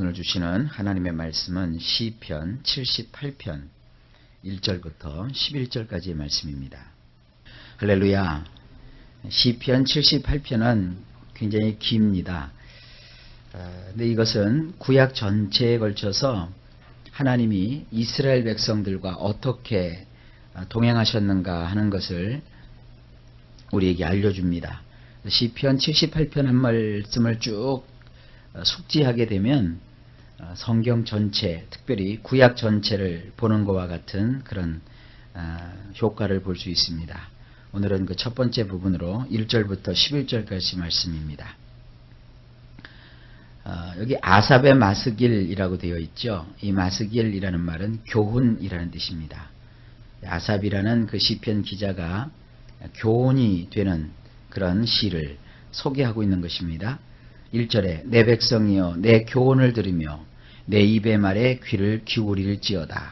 오늘 주시는 하나님의 말씀은 시편 78편 1절부터 11절까지의 말씀입니다. 할렐루야. 시편 78편은 굉장히 깁니다. 근데 이것은 구약 전체에 걸쳐서 하나님이 이스라엘 백성들과 어떻게 동행하셨는가 하는 것을 우리에게 알려줍니다. 시편 78편 한 말씀을 쭉 숙지하게 되면 성경 전체, 특별히 구약 전체를 보는 것과 같은 그런 효과를 볼 수 있습니다. 오늘은 그 첫 번째 부분으로 1절부터 11절까지 말씀입니다. 여기 아삽의 마스길이라고 되어 있죠. 이 마스길이라는 말은 교훈이라는 뜻입니다. 아삽이라는 그 시편 기자가 교훈이 되는 그런 시를 소개하고 있는 것입니다. 1절에 내 백성이여 내 교훈을 들으며 내 입의 말에 귀를 기울일지어다.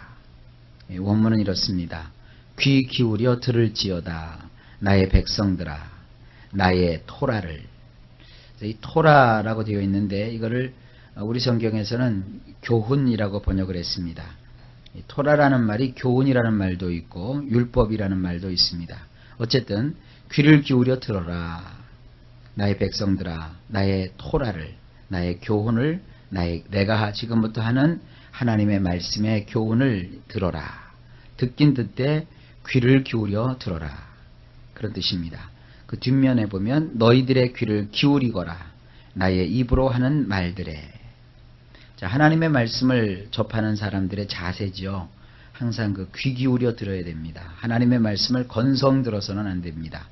원문은 이렇습니다. 귀 기울여 들을지어다. 나의 백성들아 나의 토라를. 이 토라라고 되어 있는데 이거를 우리 성경에서는 교훈이라고 번역을 했습니다. 토라라는 말이 교훈이라는 말도 있고 율법이라는 말도 있습니다. 어쨌든 귀를 기울여 들어라. 나의 백성들아 나의 토라를, 나의 교훈을, 내가 지금부터 하는 하나님의 말씀의 교훈을 들어라. 듣긴 듣되 귀를 기울여 들어라. 그런 뜻입니다. 그 뒷면에 보면 너희들의 귀를 기울이거라. 나의 입으로 하는 말들에. 자, 하나님의 말씀을 접하는 사람들의 자세죠. 항상 그 귀 기울여 들어야 됩니다. 하나님의 말씀을 건성 들어서는 안 됩니다.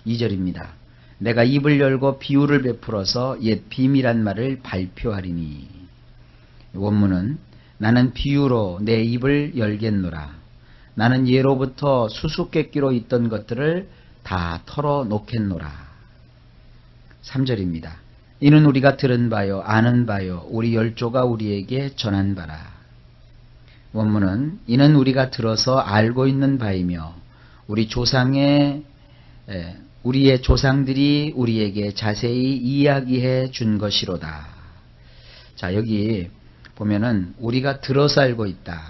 2절입니다. 내가 입을 열고 비유를 베풀어서 옛 비밀한 말을 발표하리니. 원문은 나는 비유로 내 입을 열겠노라. 나는 예로부터 수수께끼로 있던 것들을 다 털어놓겠노라. 3절입니다. 이는 우리가 들은 바요 아는 바요 우리 열조가 우리에게 전한 바라. 원문은 이는 우리가 들어서 알고 있는 바이며 우리의 조상들이 우리에게 자세히 이야기해 준 것이로다. 자, 여기 보면은 우리가 들어서 알고 있다.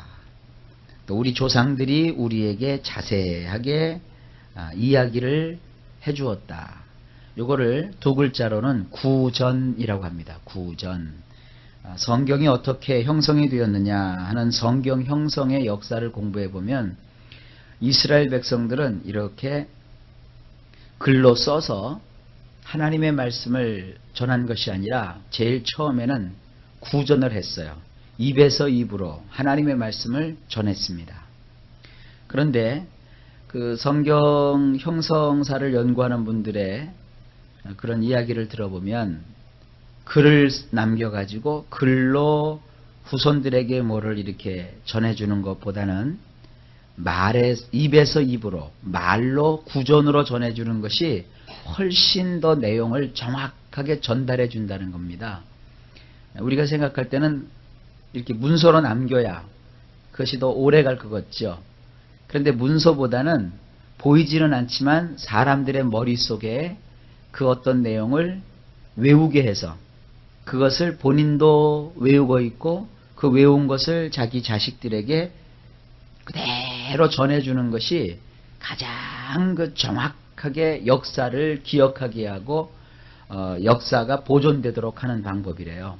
또 우리 조상들이 우리에게 자세하게 이야기를 해 주었다. 요거를 두 글자로는 구전이라고 합니다. 구전. 성경이 어떻게 형성이 되었느냐 하는 성경 형성의 역사를 공부해 보면 이스라엘 백성들은 이렇게 글로 써서 하나님의 말씀을 전한 것이 아니라 제일 처음에는 구전을 했어요. 입에서 입으로 하나님의 말씀을 전했습니다. 그런데 그 성경 형성사를 연구하는 분들의 그런 이야기를 들어보면 글을 남겨가지고 글로 후손들에게 뭐를 이렇게 전해주는 것보다는 입에서 입으로 말로 구전으로 전해주는 것이 훨씬 더 내용을 정확하게 전달해 준다는 겁니다. 우리가 생각할 때는 이렇게 문서로 남겨야 그것이 더 오래 갈 것 같죠. 그런데 문서보다는 보이지는 않지만 사람들의 머릿속에 그 어떤 내용을 외우게 해서 그것을 본인도 외우고 있고 그 외운 것을 자기 자식들에게 그대로 전해주는 것이 가장 그 정확하게 역사를 기억하게 하고 역사가 보존되도록 하는 방법이래요.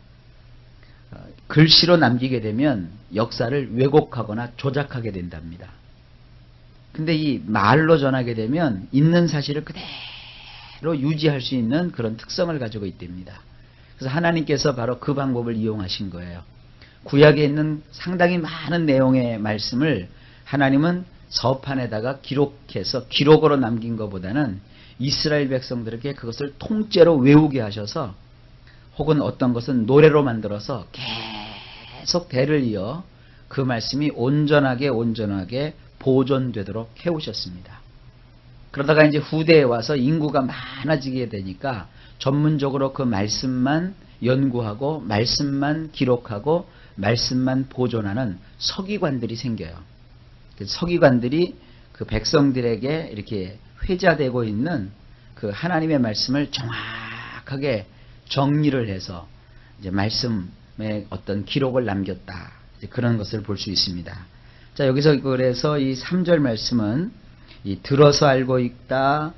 글씨로 남기게 되면 역사를 왜곡하거나 조작하게 된답니다. 근데 이 말로 전하게 되면 있는 사실을 그대로 유지할 수 있는 그런 특성을 가지고 있답니다. 그래서 하나님께서 바로 그 방법을 이용하신 거예요. 구약에 있는 상당히 많은 내용의 말씀을 하나님은 서판에다가 기록해서 기록으로 남긴 것보다는 이스라엘 백성들에게 그것을 통째로 외우게 하셔서 혹은 어떤 것은 노래로 만들어서 계속 대를 이어 그 말씀이 온전하게 보존되도록 해오셨습니다. 그러다가 이제 후대에 와서 인구가 많아지게 되니까 전문적으로 그 말씀만 연구하고 말씀만 기록하고 말씀만 보존하는 서기관들이 생겨요. 그 서기관들이 그 백성들에게 이렇게 회자되고 있는 그 하나님의 말씀을 정확하게 정리를 해서 이제 말씀 어떤 기록을 남겼다. 그런 것을 볼 수 있습니다. 자, 여기서 그래서 이 3절 말씀은 이 들어서 알고 있다,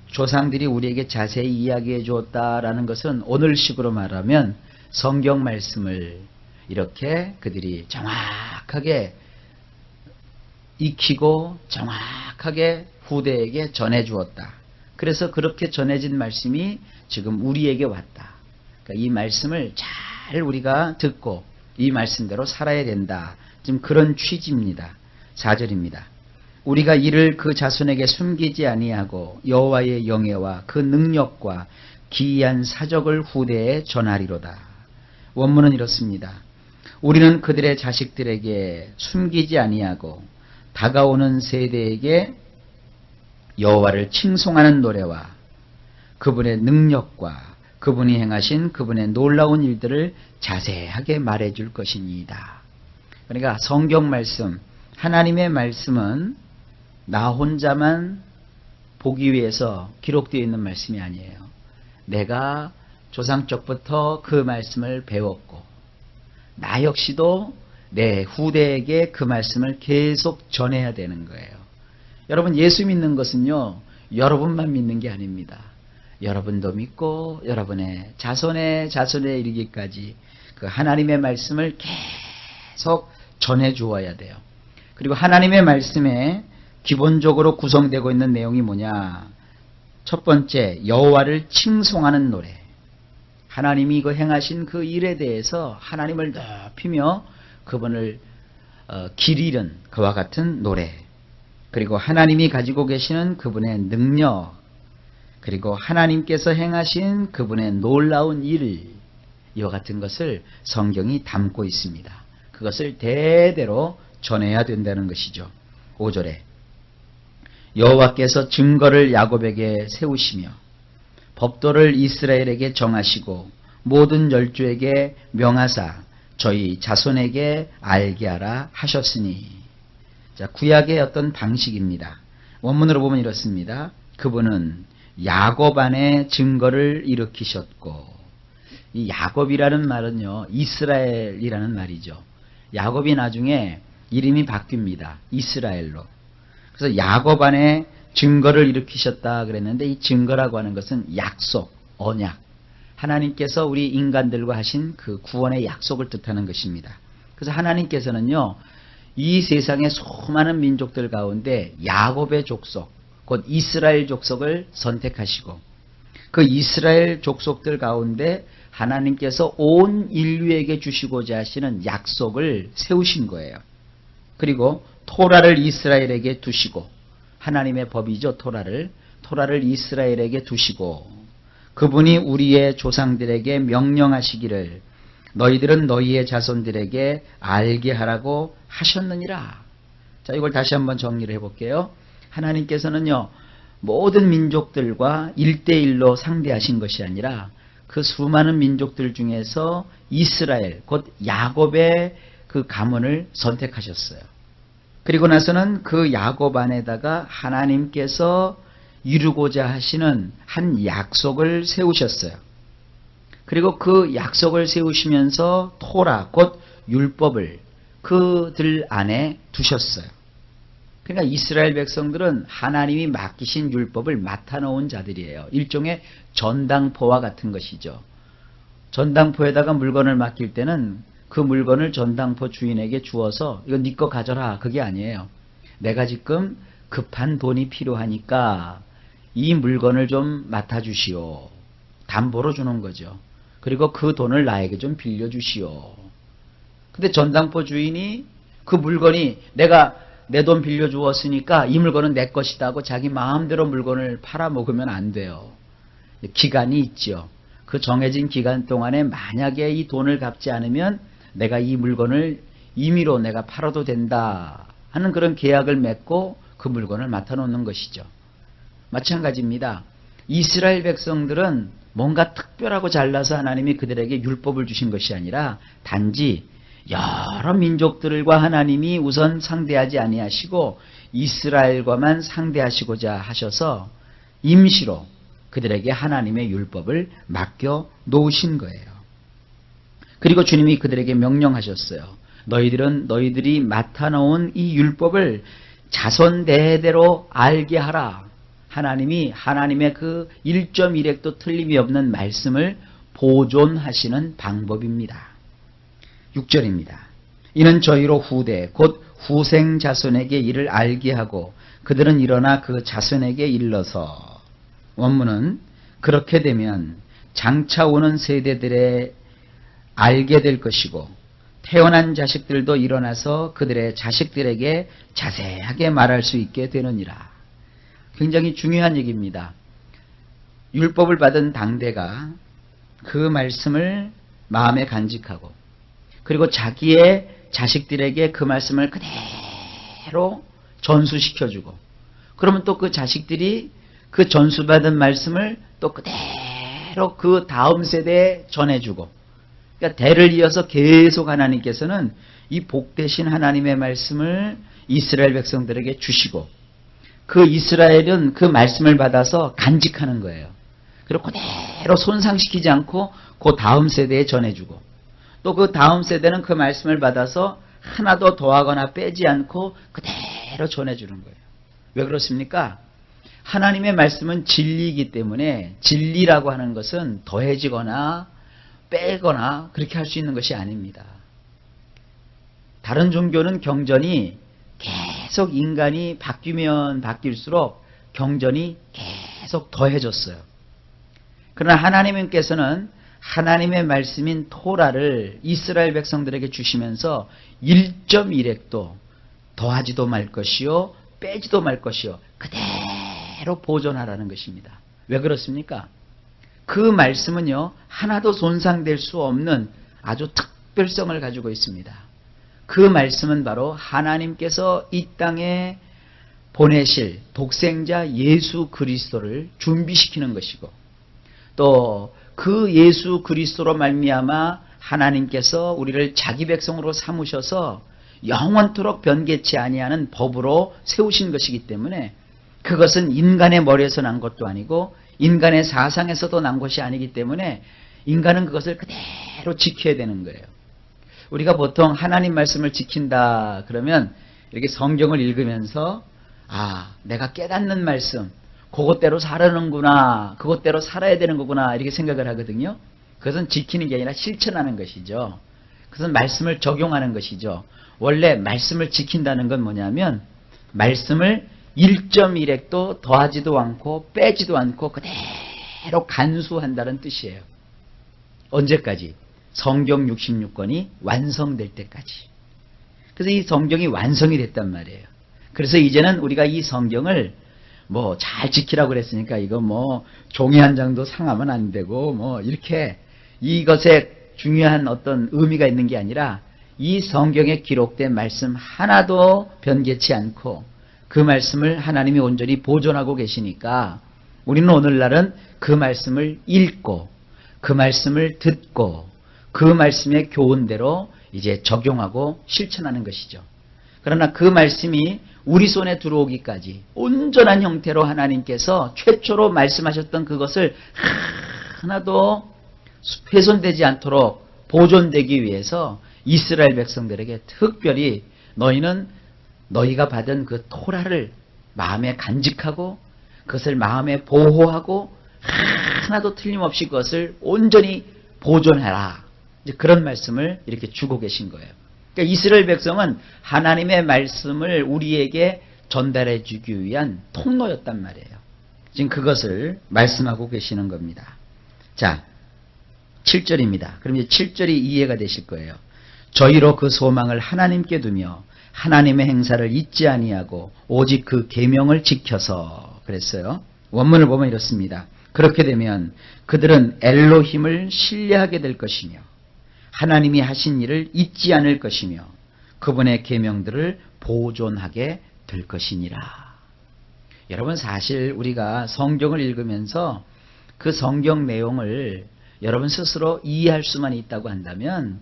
조상들이 우리에게 자세히 이야기해 주었다라는 것은 오늘식으로 말하면 성경 말씀을 이렇게 그들이 정확하게 익히고 정확하게 후대에게 전해 주었다. 그래서 그렇게 전해진 말씀이 지금 우리에게 왔다. 그러니까 이 말씀을 잘 우리가 듣고 이 말씀대로 살아야 된다. 지금 그런 취지입니다. 4절입니다. 우리가 이를 그 자손에게 숨기지 아니하고 여호와의 영예와 그 능력과 기이한 사적을 후대에 전하리로다. 원문은 이렇습니다. 우리는 그들의 자식들에게 숨기지 아니하고 다가오는 세대에게 여호와를 칭송하는 노래와 그분의 능력과 그분이 행하신 그분의 놀라운 일들을 자세하게 말해줄 것이니이다. 그러니까 성경 말씀, 하나님의 말씀은 나 혼자만 보기 위해서 기록되어 있는 말씀이 아니에요. 내가 조상적부터 그 말씀을 배웠고 나 역시도 내 후대에게 그 말씀을 계속 전해야 되는 거예요. 여러분, 예수 믿는 것은요, 여러분만 믿는 게 아닙니다. 여러분도 믿고 여러분의 자손에 이르기까지 그 하나님의 말씀을 계속 전해 주어야 돼요. 그리고 하나님의 말씀에 기본적으로 구성되고 있는 내용이 뭐냐? 첫 번째, 여호와를 칭송하는 노래. 하나님이 그 행하신 그 일에 대해서 하나님을 높이며 그분을 기리는 그와 같은 노래. 그리고 하나님이 가지고 계시는 그분의 능력, 그리고 하나님께서 행하신 그분의 놀라운 일, 이와 같은 것을 성경이 담고 있습니다. 그것을 대대로 전해야 된다는 것이죠. 5절에 여호와께서 증거를 야곱에게 세우시며 법도를 이스라엘에게 정하시고 모든 열조에게 명하사 저희 자손에게 알게 하라 하셨으니. 자, 구약의 어떤 방식입니다. 원문으로 보면 이렇습니다. 그분은 야곱 안에 증거를 일으키셨고, 이 야곱이라는 말은요, 이스라엘이라는 말이죠. 야곱이 나중에 이름이 바뀝니다. 이스라엘로. 그래서 야곱 안에 증거를 일으키셨다 그랬는데, 이 증거라고 하는 것은 약속, 언약. 하나님께서 우리 인간들과 하신 그 구원의 약속을 뜻하는 것입니다. 그래서 하나님께서는요, 이 세상의 수많은 민족들 가운데 야곱의 족속, 곧 이스라엘 족속을 선택하시고 그 이스라엘 족속들 가운데 하나님께서 온 인류에게 주시고자 하시는 약속을 세우신 거예요. 그리고 토라를 이스라엘에게 두시고, 하나님의 법이죠. 토라를 이스라엘에게 두시고, 그분이 우리의 조상들에게 명령하시기를 너희들은 너희의 자손들에게 알게 하라고 하셨느니라. 자, 이걸 다시 한번 정리를 해볼게요. 하나님께서는요, 모든 민족들과 1대1로 상대하신 것이 아니라 그 수많은 민족들 중에서 이스라엘, 곧 야곱의 그 가문을 선택하셨어요. 그리고 나서는 그 야곱 안에다가 하나님께서 이루고자 하시는 한 약속을 세우셨어요. 그리고 그 약속을 세우시면서 토라, 곧 율법을 그들 안에 두셨어요. 그러니까 이스라엘 백성들은 하나님이 맡기신 율법을 맡아놓은 자들이에요. 일종의 전당포와 같은 것이죠. 전당포에다가 물건을 맡길 때는 그 물건을 전당포 주인에게 주어서 이거 네 거 가져라, 그게 아니에요. 내가 지금 급한 돈이 필요하니까 이 물건을 좀 맡아주시오. 담보로 주는 거죠. 그리고 그 돈을 나에게 좀 빌려주시오. 근데 전당포 주인이 그 물건이 내가 내 돈 빌려주었으니까 이 물건은 내 것이다 하고 자기 마음대로 물건을 팔아먹으면 안 돼요. 기간이 있죠. 그 정해진 기간 동안에 만약에 이 돈을 갚지 않으면 내가 이 물건을 임의로 내가 팔아도 된다 하는 그런 계약을 맺고 그 물건을 맡아놓는 것이죠. 마찬가지입니다. 이스라엘 백성들은 뭔가 특별하고 잘나서 하나님이 그들에게 율법을 주신 것이 아니라 단지 여러 민족들과 하나님이 우선 상대하지 아니하시고 이스라엘과만 상대하시고자 하셔서 임시로 그들에게 하나님의 율법을 맡겨 놓으신 거예요. 그리고 주님이 그들에게 명령하셨어요. 너희들이 맡아놓은 이 율법을 자손 대대로 알게 하라. 하나님이 하나님의 그 1.1획도 틀림이 없는 말씀을 보존하시는 방법입니다. 6절입니다. 이는 저희로 후대 곧 후생 자손에게 이를 알게 하고 그들은 일어나 그 자손에게 일러서. 원문은 그렇게 되면 장차 오는 세대들에 알게 될 것이고 태어난 자식들도 일어나서 그들의 자식들에게 자세하게 말할 수 있게 되느니라. 굉장히 중요한 얘기입니다. 율법을 받은 당대가 그 말씀을 마음에 간직하고 그리고 자기의 자식들에게 그 말씀을 그대로 전수시켜주고 그러면 또 그 자식들이 그 전수받은 말씀을 또 그대로 그 다음 세대에 전해주고 그러니까 대를 이어서 계속 하나님께서는 이 복되신 하나님의 말씀을 이스라엘 백성들에게 주시고 그 이스라엘은 그 말씀을 받아서 간직하는 거예요. 그리고 그대로 손상시키지 않고 그 다음 세대에 전해주고 또 그 다음 세대는 그 말씀을 받아서 하나도 더하거나 빼지 않고 그대로 전해주는 거예요. 왜 그렇습니까? 하나님의 말씀은 진리이기 때문에 진리라고 하는 것은 더해지거나 빼거나 그렇게 할 수 있는 것이 아닙니다. 다른 종교는 경전이 계속 인간이 바뀌면 바뀔수록 경전이 계속 더해졌어요. 그러나 하나님께서는 하나님의 말씀인 토라를 이스라엘 백성들에게 주시면서 1.1획도 더하지도 말 것이요 빼지도 말 것이요 그대로 보존하라는 것입니다. 왜 그렇습니까? 그 말씀은요 하나도 손상될 수 없는 아주 특별성을 가지고 있습니다. 그 말씀은 바로 하나님께서 이 땅에 보내실 독생자 예수 그리스도를 준비시키는 것이고 또 그 예수 그리스도로 말미암아 하나님께서 우리를 자기 백성으로 삼으셔서 영원토록 변개치 아니하는 법으로 세우신 것이기 때문에 그것은 인간의 머리에서 난 것도 아니고 인간의 사상에서도 난 것이 아니기 때문에 인간은 그것을 그대로 지켜야 되는 거예요. 우리가 보통 하나님 말씀을 지킨다 그러면 이렇게 성경을 읽으면서 내가 깨닫는 말씀 그것대로 살아는구나 그것대로 살아야 되는 거구나 이렇게 생각을 하거든요. 그것은 지키는 게 아니라 실천하는 것이죠. 그것은 말씀을 적용하는 것이죠. 원래 말씀을 지킨다는 건 뭐냐면 말씀을 1.1획도 더하지도 않고 빼지도 않고 그대로 간수한다는 뜻이에요. 언제까지? 성경 66권이 완성될 때까지. 그래서 이 성경이 완성이 됐단 말이에요. 그래서 이제는 우리가 이 성경을 잘 지키라고 그랬으니까 이거 종이 한 장도 상하면 안 되고 이렇게 이것에 중요한 어떤 의미가 있는 게 아니라 이 성경에 기록된 말씀 하나도 변개치 않고 그 말씀을 하나님이 온전히 보존하고 계시니까 우리는 오늘날은 그 말씀을 읽고 그 말씀을 듣고 그 말씀의 교훈대로 이제 적용하고 실천하는 것이죠. 그러나 그 말씀이 우리 손에 들어오기까지 온전한 형태로 하나님께서 최초로 말씀하셨던 그것을 하나도 훼손되지 않도록 보존되기 위해서 이스라엘 백성들에게 특별히 너희는 너희가 받은 그 토라를 마음에 간직하고 그것을 마음에 보호하고 하나도 틀림없이 그것을 온전히 보존해라. 이제 그런 말씀을 이렇게 주고 계신 거예요. 그러니까 이스라엘 백성은 하나님의 말씀을 우리에게 전달해 주기 위한 통로였단 말이에요. 지금 그것을 말씀하고 계시는 겁니다. 자, 7절입니다. 그럼 이제 7절이 이해가 되실 거예요. 저희로 그 소망을 하나님께 두며 하나님의 행사를 잊지 아니하고 오직 그 계명을 지켜서 그랬어요. 원문을 보면 이렇습니다. 그렇게 되면 그들은 엘로힘을 신뢰하게 될 것이며 하나님이 하신 일을 잊지 않을 것이며 그분의 계명들을 보존하게 될 것이니라. 여러분 사실 우리가 성경을 읽으면서 그 성경 내용을 여러분 스스로 이해할 수만 있다고 한다면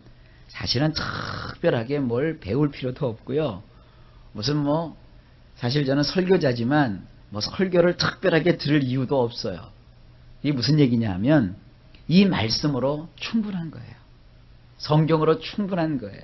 사실은 특별하게 뭘 배울 필요도 없고요. 무슨 사실 저는 설교자지만 설교를 특별하게 들을 이유도 없어요. 이게 무슨 얘기냐 하면 이 말씀으로 충분한 거예요. 성경으로 충분한 거예요.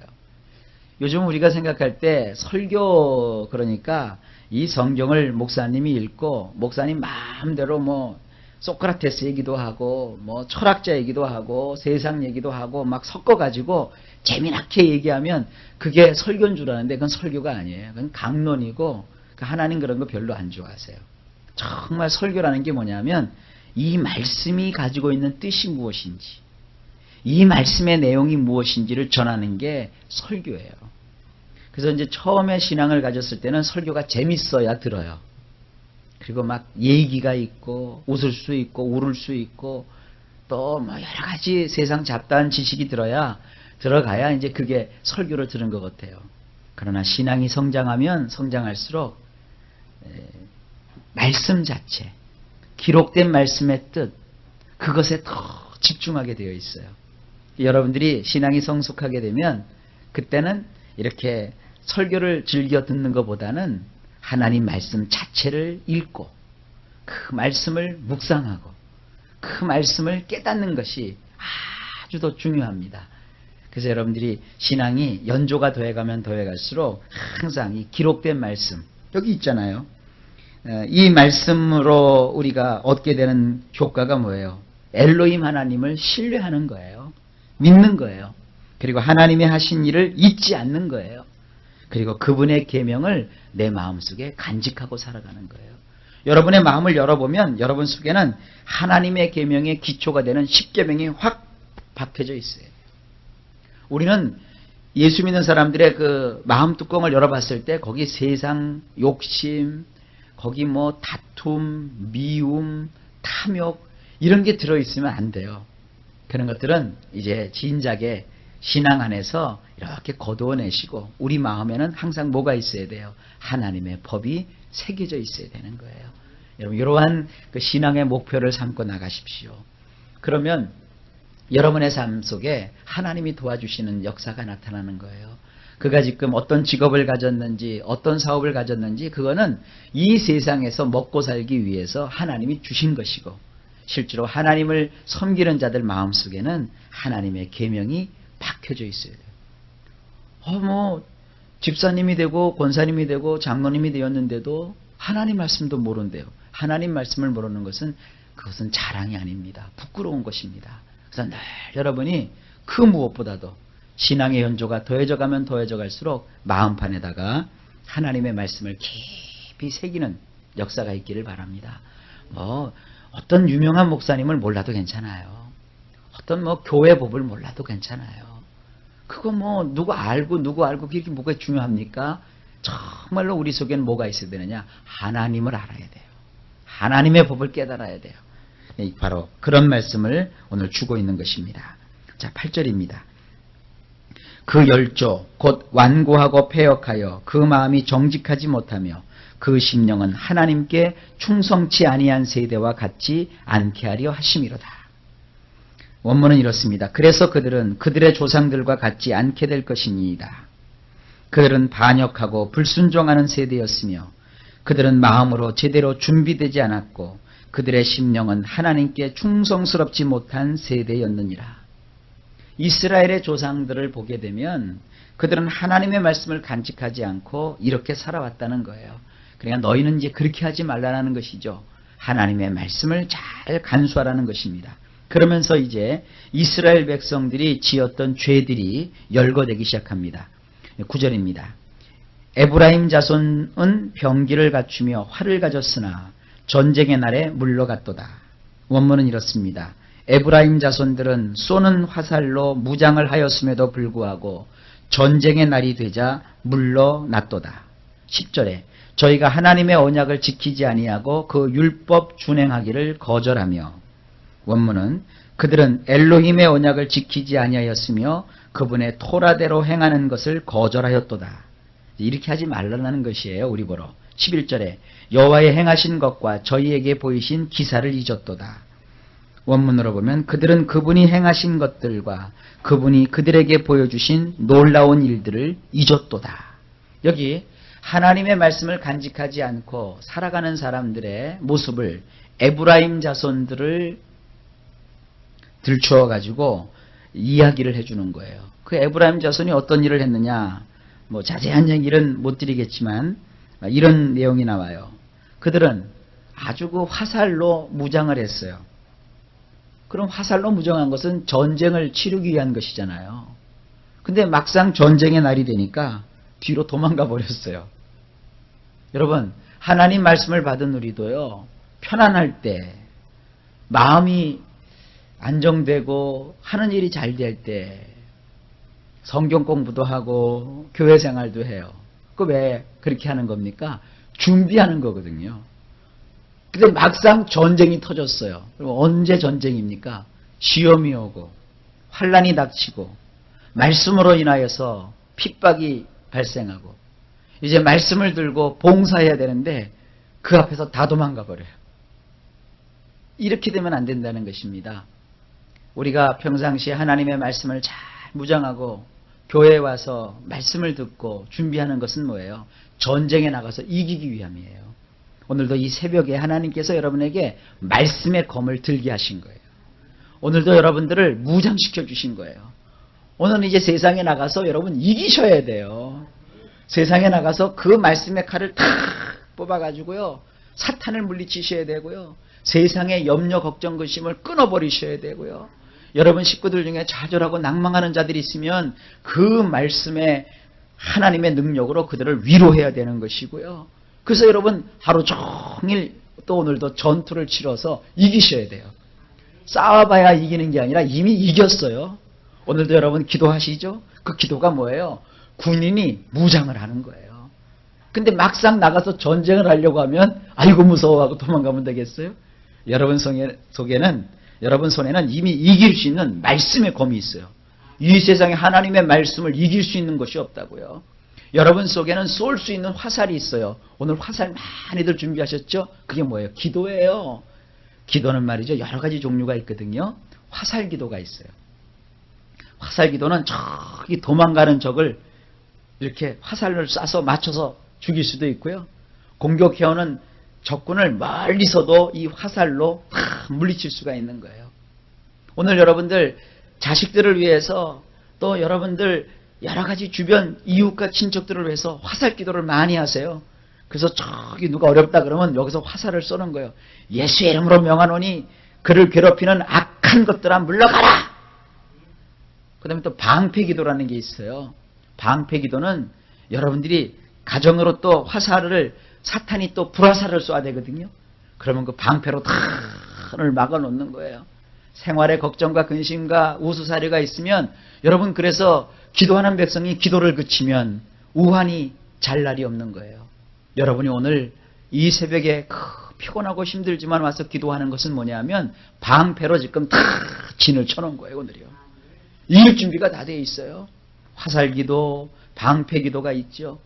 요즘 우리가 생각할 때 설교 그러니까 이 성경을 목사님이 읽고 목사님 마음대로 뭐 소크라테스 얘기도 하고 뭐 철학자 얘기도 하고 세상 얘기도 하고 막 섞어가지고 재미나게 얘기하면 그게 설교인 줄 아는데 그건 설교가 아니에요. 그건 강론이고 하나님 그런 거 별로 안 좋아하세요. 정말 설교라는 게 뭐냐면 이 말씀이 가지고 있는 뜻이 무엇인지 이 말씀의 내용이 무엇인지를 전하는 게 설교예요. 그래서 이제 처음에 신앙을 가졌을 때는 설교가 재밌어야 들어요. 그리고 막 얘기가 있고 웃을 수 있고 울을 수 있고 또 뭐 여러 가지 세상 잡다한 지식이 들어가야 이제 그게 설교를 들은 것 같아요. 그러나 신앙이 성장하면 성장할수록 말씀 자체, 기록된 말씀의 뜻, 그것에 더 집중하게 되어 있어요. 여러분들이 신앙이 성숙하게 되면 그때는 이렇게 설교를 즐겨 듣는 것보다는 하나님 말씀 자체를 읽고 그 말씀을 묵상하고 그 말씀을 깨닫는 것이 아주 더 중요합니다. 그래서 여러분들이 신앙이 연조가 더해가면 더해갈수록 항상 이 기록된 말씀 여기 있잖아요. 이 말씀으로 우리가 얻게 되는 효과가 뭐예요? 엘로힘 하나님을 신뢰하는 거예요. 믿는 거예요. 그리고 하나님이 하신 일을 잊지 않는 거예요. 그리고 그분의 계명을 내 마음속에 간직하고 살아가는 거예요. 여러분의 마음을 열어보면 여러분 속에는 하나님의 계명의 기초가 되는 십계명이 확 박혀져 있어요. 우리는 예수 믿는 사람들의 그 마음 뚜껑을 열어봤을 때 거기 세상 욕심, 거기 뭐 다툼, 미움, 탐욕 이런 게 들어있으면 안 돼요. 그런 것들은 이제 진작에 신앙 안에서 이렇게 거두어내시고 우리 마음에는 항상 뭐가 있어야 돼요? 하나님의 법이 새겨져 있어야 되는 거예요. 여러분 이러한 그 신앙의 목표를 삼고 나가십시오. 그러면 여러분의 삶 속에 하나님이 도와주시는 역사가 나타나는 거예요. 그가 지금 어떤 직업을 가졌는지 어떤 사업을 가졌는지 그거는 이 세상에서 먹고 살기 위해서 하나님이 주신 것이고 실제로 하나님을 섬기는 자들 마음속에는 하나님의 계명이 박혀져 있어야 돼요. 뭐 집사님이 되고 권사님이 되고 장로님이 되었는데도 하나님 말씀도 모른대요. 하나님 말씀을 모르는 것은 그것은 자랑이 아닙니다. 부끄러운 것입니다. 그래서 늘 여러분이 그 무엇보다도 신앙의 연조가 더해져 가면 더해져 갈수록 마음판에다가 하나님의 말씀을 깊이 새기는 역사가 있기를 바랍니다. 뭐 어떤 유명한 목사님을 몰라도 괜찮아요. 어떤 뭐 교회 법을 몰라도 괜찮아요. 그거 뭐 누구 알고 그게 뭐가 중요합니까? 정말로 우리 속에는 뭐가 있어야 되느냐? 하나님을 알아야 돼요. 하나님의 법을 깨달아야 돼요. 바로 그런 말씀을 오늘 주고 있는 것입니다. 자, 8절입니다. 그 열조 곧 완고하고 패역하여 그 마음이 정직하지 못하며 그 심령은 하나님께 충성치 아니한 세대와 같지 않게 하려 하심이로다. 원문은 이렇습니다. 그래서 그들은 그들의 조상들과 같지 않게 될 것이니이다. 그들은 반역하고 불순종하는 세대였으며 그들은 마음으로 제대로 준비되지 않았고 그들의 심령은 하나님께 충성스럽지 못한 세대였느니라. 이스라엘의 조상들을 보게 되면 그들은 하나님의 말씀을 간직하지 않고 이렇게 살아왔다는 거예요. 그러니까 너희는 이제 그렇게 하지 말라는 것이죠. 하나님의 말씀을 잘 간수하라는 것입니다. 그러면서 이제 이스라엘 백성들이 지었던 죄들이 열거되기 시작합니다. 9절입니다. 에브라임 자손은 병기를 갖추며 활을 가졌으나 전쟁의 날에 물러갔도다. 원문은 이렇습니다. 에브라임 자손들은 쏘는 화살로 무장을 하였음에도 불구하고 전쟁의 날이 되자 물러났도다. 10절에 저희가 하나님의 언약을 지키지 아니하고 그 율법 준행하기를 거절하며 원문은 그들은 엘로힘의 언약을 지키지 아니하였으며 그분의 토라대로 행하는 것을 거절하였도다. 이렇게 하지 말라는 것이에요. 우리 보러 11절에 여호와의 행하신 것과 저희에게 보이신 기사를 잊었도다. 원문으로 보면 그들은 그분이 행하신 것들과 그분이 그들에게 보여주신 놀라운 일들을 잊었도다. 여기 하나님의 말씀을 간직하지 않고 살아가는 사람들의 모습을 에브라임 자손들을 들추어 가지고 이야기를 해주는 거예요. 그 에브라임 자손이 어떤 일을 했느냐, 뭐 자세한 얘기는 못 드리겠지만 이런 내용이 나와요. 그들은 아주 그 화살로 무장을 했어요. 그럼 화살로 무장한 것은 전쟁을 치르기 위한 것이잖아요. 근데 막상 전쟁의 날이 되니까 뒤로 도망가 버렸어요. 여러분, 하나님 말씀을 받은 우리도요, 편안할 때, 마음이 안정되고 하는 일이 잘 될 때 성경 공부도 하고 교회 생활도 해요. 그 왜 그렇게 하는 겁니까? 준비하는 거거든요. 근데 막상 전쟁이 터졌어요. 그럼 언제 전쟁입니까? 시험이 오고 환난이 닥치고 말씀으로 인하여서 핍박이 발생하고 이제 말씀을 들고 봉사해야 되는데 그 앞에서 다 도망가 버려요. 이렇게 되면 안 된다는 것입니다. 우리가 평상시에 하나님의 말씀을 잘 무장하고 교회에 와서 말씀을 듣고 준비하는 것은 뭐예요? 전쟁에 나가서 이기기 위함이에요. 오늘도 이 새벽에 하나님께서 여러분에게 말씀의 검을 들게 하신 거예요. 오늘도 여러분들을 무장시켜 주신 거예요. 오늘은 이제 세상에 나가서 여러분 이기셔야 돼요. 세상에 나가서 그 말씀의 칼을 탁 뽑아가지고요, 사탄을 물리치셔야 되고요, 세상의 염려, 걱정, 근심을 끊어버리셔야 되고요, 여러분 식구들 중에 좌절하고 낭망하는 자들이 있으면 그 말씀의 하나님의 능력으로 그들을 위로해야 되는 것이고요. 그래서 여러분 하루 종일 또 오늘도 전투를 치러서 이기셔야 돼요. 싸워봐야 이기는 게 아니라 이미 이겼어요. 오늘도 여러분 기도하시죠? 그 기도가 뭐예요? 군인이 무장을 하는 거예요. 근데 막상 나가서 전쟁을 하려고 하면 아이고 무서워하고 도망가면 되겠어요? 여러분 손에는 이미 이길 수 있는 말씀의 검이 있어요. 이 세상에 하나님의 말씀을 이길 수 있는 것이 없다고요. 여러분 속에는 쏠 수 있는 화살이 있어요. 오늘 화살 많이들 준비하셨죠? 그게 뭐예요? 기도예요. 기도는 말이죠, 여러 가지 종류가 있거든요. 화살 기도가 있어요. 화살 기도는 저기 도망가는 적을 이렇게 화살을 쏴서 맞춰서 죽일 수도 있고요. 공격해오는 적군을 멀리서도 이 화살로 물리칠 수가 있는 거예요. 오늘 여러분들 자식들을 위해서 또 여러분들 여러 가지 주변 이웃과 친척들을 위해서 화살 기도를 많이 하세요. 그래서 저기 누가 어렵다 그러면 여기서 화살을 쏘는 거예요. 예수의 이름으로 명하노니 그를 괴롭히는 악한 것들아 물러가라. 그 다음에 또 방패기도라는 게 있어요. 방패기도는 여러분들이 가정으로 또 화살을, 사탄이 또 불화살을 쏴야 되거든요. 그러면 그 방패로 탄을 막아놓는 거예요. 생활에 걱정과 근심과 우수사리가 있으면 여러분, 그래서 기도하는 백성이 기도를 그치면 우환이 잘 날이 없는 거예요. 여러분이 오늘 이 새벽에 피곤하고 힘들지만 와서 기도하는 것은 뭐냐면 방패로 지금 다 진을 쳐놓은 거예요. 오늘이요. 일 준비가 다 돼 있어요. 화살기도, 방패기도가 있죠.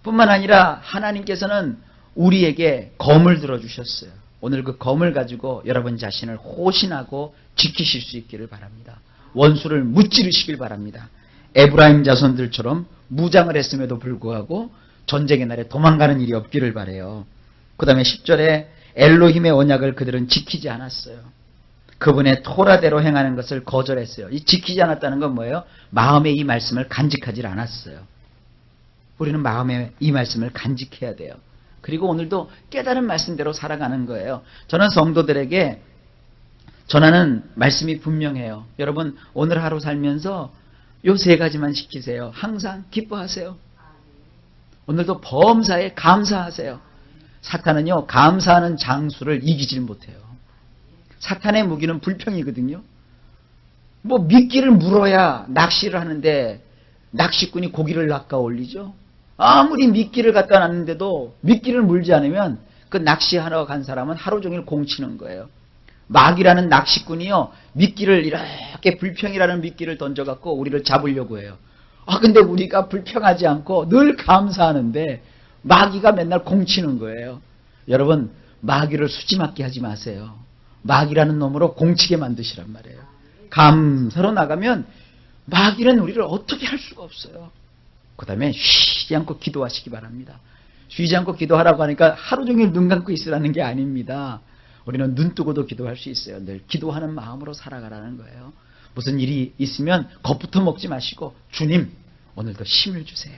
뿐만 아니라 하나님께서는 우리에게 검을 들어주셨어요. 오늘 그 검을 가지고 여러분 자신을 호신하고 지키실 수 있기를 바랍니다. 원수를 무찌르시길 바랍니다. 에브라임 자손들처럼 무장을 했음에도 불구하고 전쟁의 날에 도망가는 일이 없기를 바라요. 그 다음에 10절에 엘로힘의 언약을 그들은 지키지 않았어요. 그분의 토라대로 행하는 것을 거절했어요. 이 지키지 않았다는 건 뭐예요? 마음에 이 말씀을 간직하지 않았어요. 우리는 마음에 이 말씀을 간직해야 돼요. 그리고 오늘도 깨달은 말씀대로 살아가는 거예요. 저는 성도들에게 전하는 말씀이 분명해요. 여러분, 오늘 하루 살면서 요 3가지만 지키세요. 항상 기뻐하세요. 오늘도 범사에 감사하세요. 사탄은요, 감사하는 장수를 이기질 못해요. 사탄의 무기는 불평이거든요. 뭐 미끼를 물어야 낚시를 하는데 낚시꾼이 고기를 낚아 올리죠. 아무리 미끼를 갖다 놨는데도 미끼를 물지 않으면 그 낚시하러 간 사람은 하루 종일 공치는 거예요. 마귀라는 낚시꾼이요, 미끼를 이렇게 불평이라는 미끼를 던져갖고 우리를 잡으려고 해요. 근데 우리가 불평하지 않고 늘 감사하는데 마귀가 맨날 공치는 거예요. 여러분, 마귀를 수지맞게 하지 마세요. 마귀라는 놈으로 공치게 만드시란 말이에요. 감사로 나가면 마귀는 우리를 어떻게 할 수가 없어요. 그 다음에 쉬지 않고 기도하시기 바랍니다. 쉬지 않고 기도하라고 하니까 하루 종일 눈 감고 있으라는 게 아닙니다. 우리는 눈 뜨고도 기도할 수 있어요. 늘 기도하는 마음으로 살아가라는 거예요. 무슨 일이 있으면 겁부터 먹지 마시고 주님 오늘도 힘을 주세요.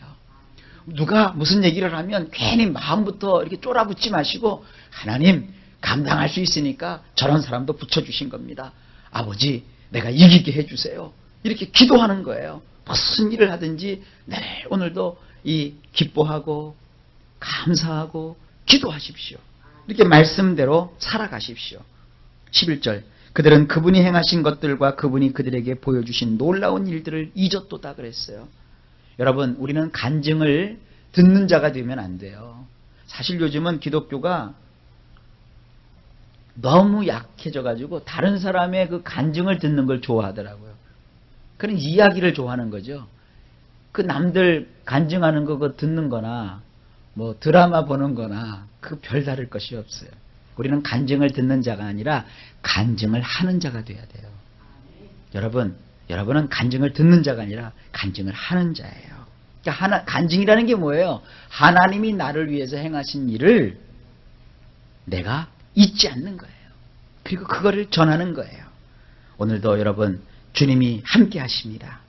누가 무슨 얘기를 하면 괜히 마음부터 이렇게 쫄아붙지 마시고 하나님 감당할 수 있으니까 저런 사람도 붙여주신 겁니다. 아버지 내가 이기게 해주세요. 이렇게 기도하는 거예요. 무슨 일을 하든지 늘 오늘도 이 기뻐하고 감사하고 기도하십시오. 이렇게 말씀대로 살아가십시오. 11절 그들은 그분이 행하신 것들과 그분이 그들에게 보여주신 놀라운 일들을 잊었도다 그랬어요. 여러분 우리는 간증을 듣는 자가 되면 안 돼요. 사실 요즘은 기독교가 너무 약해져 가지고 다른 사람의 그 간증을 듣는 걸 좋아하더라고요. 그런 이야기를 좋아하는 거죠. 그 남들 간증하는 거 그거 듣는 거나 뭐 드라마 보는 거나 그 별다를 것이 없어요. 우리는 간증을 듣는 자가 아니라 간증을 하는 자가 돼야 돼요. 여러분은 간증을 듣는 자가 아니라 간증을 하는 자예요. 그러니까 간증이라는 게 뭐예요? 하나님이 나를 위해서 행하신 일을 내가 잊지 않는 거예요. 그리고 그거를 전하는 거예요. 오늘도 여러분 주님이 함께 하십니다.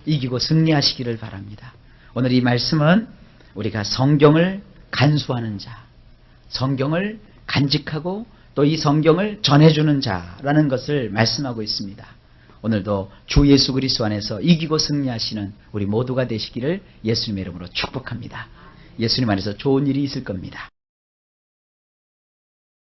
이기고 승리하시기를 바랍니다. 오늘 이 말씀은 우리가 성경을 간수하는 자, 성경을 간직하고 또 이 성경을 전해주는 자라는 것을 말씀하고 있습니다. 오늘도 주 예수 그리스도 안에서 이기고 승리하시는 우리 모두가 되시기를 예수님의 이름으로 축복합니다. 예수님 안에서 좋은 일이 있을 겁니다.